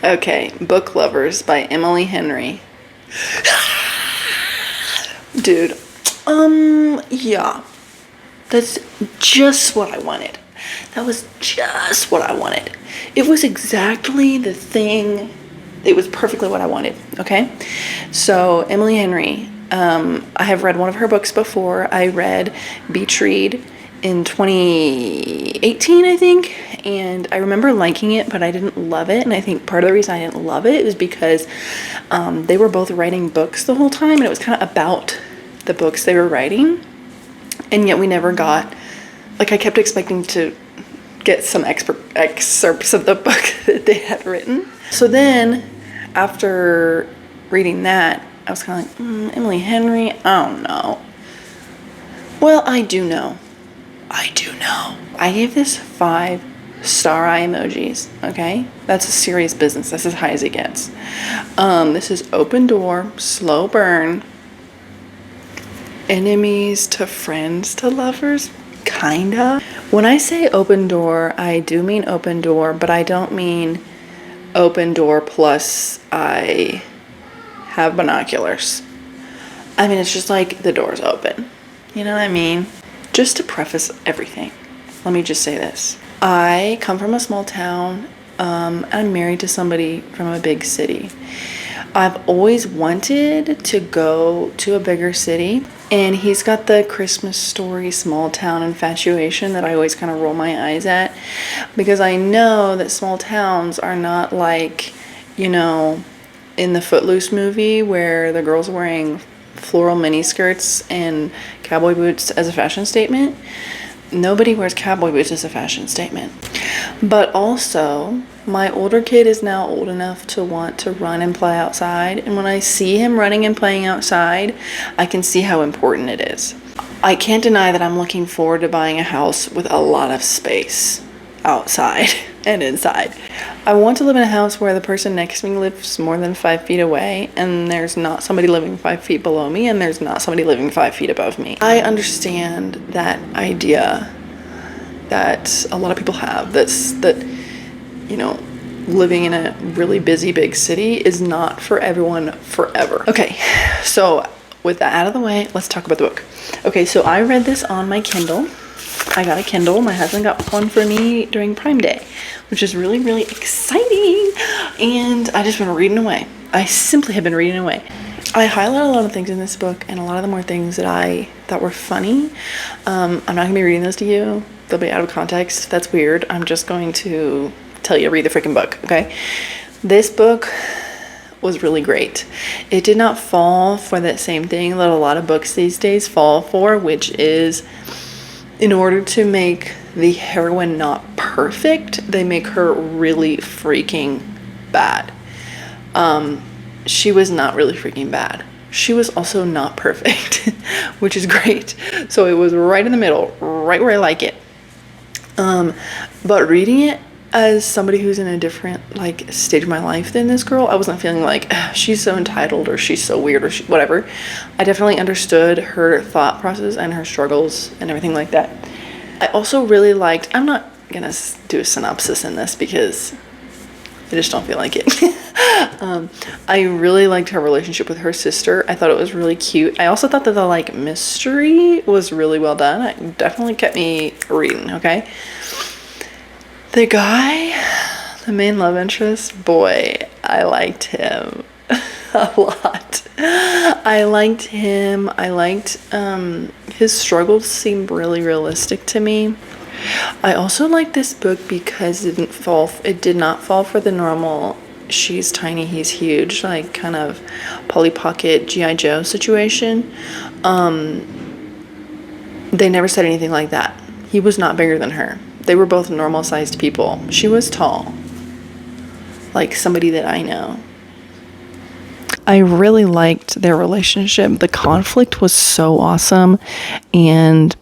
Okay, Book Lovers by Emily Henry. Dude, yeah. That's just what I wanted. That was just what I wanted. It was exactly the thing. It was perfectly what I wanted, okay? So, Emily Henry, I have read one of her books before. I read Beach Read in 2018, I think, and I remember liking it, but I didn't love it, and I think part of the reason I didn't love it was because they were both writing books the whole time, and it was kind of about the books they were writing, and yet we never got, like, I kept expecting to get some excerpts of the book that they had written. So then, after reading that, I was kind of like, Emily Henry, I don't know. Well, I do know. I gave this 5-star eye emojis, okay? That's a serious business. That's as high as it gets. This is open door, slow burn, enemies to friends to lovers, kinda. When I say open door, I do mean open door, but I don't mean open door plus I have binoculars. I mean, it's just like the door's open. You know what I mean? Just to preface everything, let me just say this. I come from a small town. I'm married to somebody from a big city. I've always wanted to go to a bigger city, and he's got the Christmas Story small town infatuation that I always kind of roll my eyes at, because I know that small towns are not like, you know, in the Footloose movie where the girls are wearing floral miniskirts and cowboy boots as a fashion statement. Nobody wears cowboy boots as a fashion statement. But also, my older kid is now old enough to want to run and play outside, and when I see him running and playing outside, I can see how important it is. I can't deny that I'm looking forward to buying a house with a lot of space outside and inside. I want to live in a house where the person next to me lives more than 5 feet away, and there's not somebody living 5 feet below me, and there's not somebody living 5 feet above me. I understand that idea that a lot of people have, that, you know, living in a really busy big city is not for everyone forever. Okay, so with that out of the way, let's talk about the book. Okay, so I read this on my Kindle. I got a Kindle. My husband got one for me during Prime Day, which is really, really exciting. And I just been reading away. I simply have been reading away. I highlight a lot of things in this book, and a lot of them were things that I thought were funny. I'm not going to be reading those to you. They'll be out of context. That's weird. I'm just going to tell you to read the freaking book, okay? This book was really great. It did not fall for that same thing that a lot of books these days fall for, which is, in order to make the heroine not perfect, they make her really freaking bad. She was not really freaking bad. She was also not perfect, which is great. So it was right in the middle, right where I like it. But reading it as somebody who's in a different like stage of my life than this girl, I wasn't feeling like she's so entitled or she's so weird or whatever. I definitely understood her thought process and her struggles and everything like that. I also really liked, I'm not gonna do a synopsis in this because I just don't feel like it. I really liked her relationship with her sister. I thought it was really cute. I also thought that the like mystery was really well done. It definitely kept me reading, okay? The guy, the main love interest, boy, I liked him a lot. I liked him. I liked his struggles seemed really realistic to me. I also liked this book because it did not fall for the normal she's tiny, he's huge, like kind of Polly Pocket G.I. Joe situation. They never said anything like that. He was not bigger than her. They were both normal sized people. She was tall, like somebody that I know. I really liked their relationship. The conflict was so awesome, and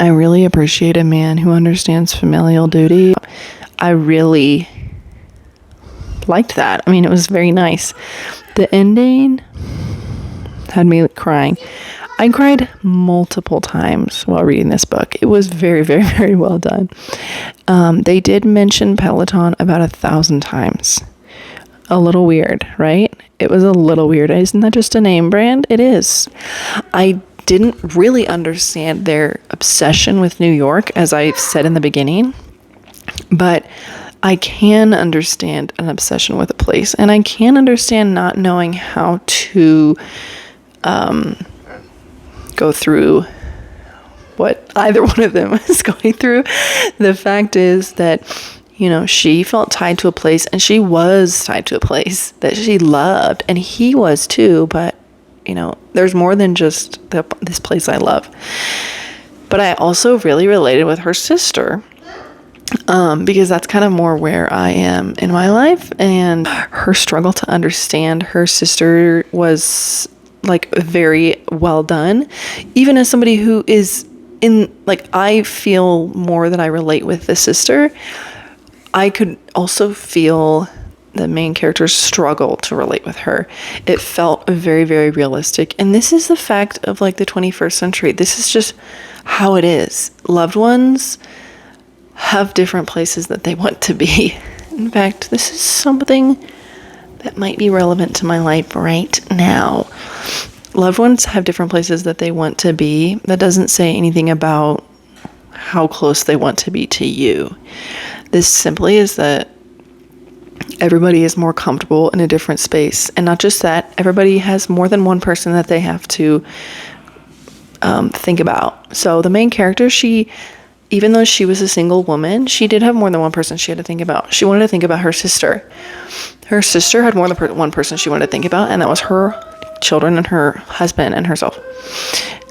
I really appreciate a man who understands familial duty. I really liked that. I mean, it was very nice. The ending had me crying. I cried multiple times while reading this book. It was very, very, very well done. They did mention Pelaton about 1,000 times. a little weird, right? It was a little weird. Isn't that just a name brand? It is. I didn't really understand their obsession with New York, as I said in the beginning, but I can understand an obsession with a place, and I can understand not knowing how to go through what either one of them is going through. The fact is that, you know, she felt tied to a place, and she was tied to a place that she loved, and he was too, but, you know, there's more than just this place I love. But I also really related with her sister, because that's kind of more where I am in my life, and her struggle to understand her sister was like very well done. Even as somebody who is in, like, I feel more that I relate with the sister, I could also feel the main character's struggle to relate with her. It felt very, very realistic. And this is the fact of like the 21st century. This is just how it is. Loved ones have different places that they want to be. In fact, this is something that might be relevant to my life right now. Loved ones have different places that they want to be. That doesn't say anything about how close they want to be to you. This simply is that everybody is more comfortable in a different space. And not just that, everybody has more than one person that they have to think about. So the main character, even though she was a single woman, she did have more than one person she had to think about. She wanted to think about her sister. Her sister had more than one person she wanted to think about, and that was her children and her husband and herself.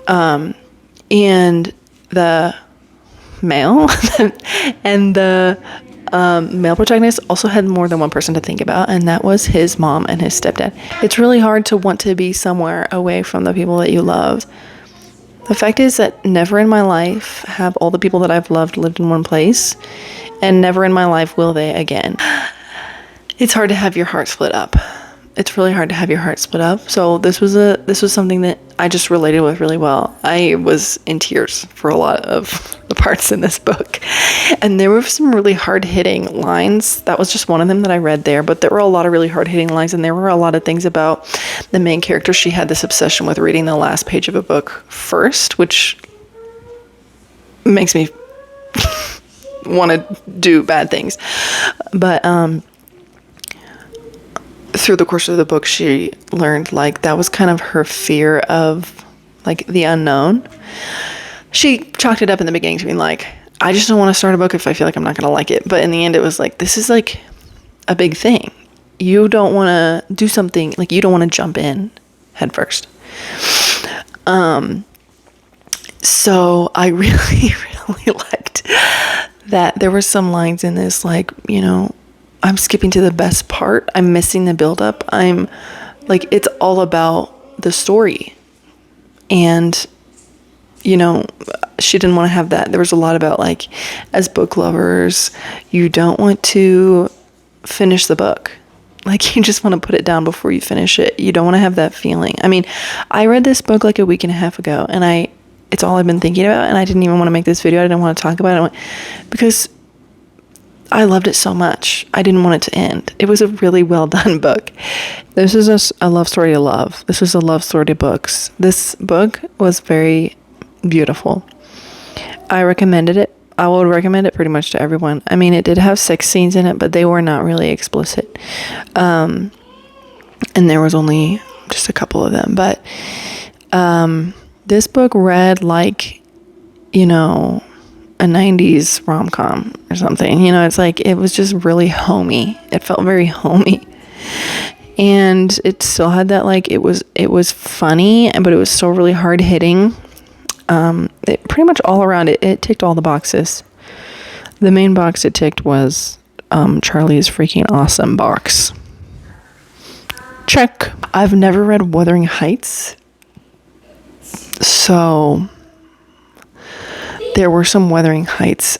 And the male and the male protagonist also had more than one person to think about, and that was his mom and his stepdad. It's really hard to want to be somewhere away from the people that you love. The fact is that never in my life have all the people that I've loved lived in one place, and never in my life will they again. It's hard to have your heart split up. It's really hard to have your heart split up. So this was something that I just related with really well. I was in tears for a lot of the parts in this book. And there were some really hard-hitting lines. That was just one of them that I read there, but there were a lot of really hard-hitting lines, and there were a lot of things about the main character. She had this obsession with reading the last page of a book first, which makes me want to do bad things. But through the course of the book, she learned, like, that was kind of her fear of, like, the unknown. She chalked it up in the beginning to being like, I just don't want to start a book if I feel like I'm not going to like it. But in the end, it was like, this is like a big thing. You don't want to do something, like, you don't want to jump in head first. So I really, really liked that there were some lines in this, like, you know, I'm skipping to the best part. I'm missing the buildup. I'm like, it's all about the story. And, you know, she didn't want to have that. There was a lot about, like, as book lovers, you don't want to finish the book. Like, you just want to put it down before you finish it. You don't want to have that feeling. I mean, I read this book like a week and a half ago, and it's all I've been thinking about, and I didn't even want to make this video. I didn't want to talk about it because I loved it so much. I didn't want it to end. It was a really well done book. This is a love story to love. This was a love story to books. This book was very beautiful. I recommended it. I would recommend it pretty much to everyone. I mean, it did have sex scenes in it, but they were not really explicit. And there was only just a couple of them. But this book read like, you know, a 90s rom-com or something. You know, it's like, it was just really homey. It felt very homey. And it still had that, like, it was funny, but it was still really hard-hitting. It pretty much all around it ticked all the boxes. The main box it ticked was Charlie's freaking awesome box. Check. I've never read Wuthering Heights, so there were some Wuthering Heights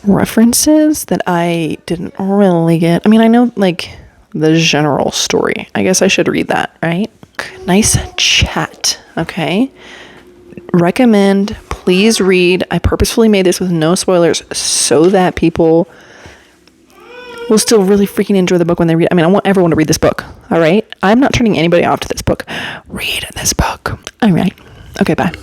references that I didn't really get. I mean, I know, like, the general story. I guess I should read that, right? Nice chat, okay? Recommend, please read. I purposefully made this with no spoilers so that people will still really freaking enjoy the book when they read. I mean, I want everyone to read this book. All right. I'm not turning anybody off to this book. Read this book. All right. Okay. Bye.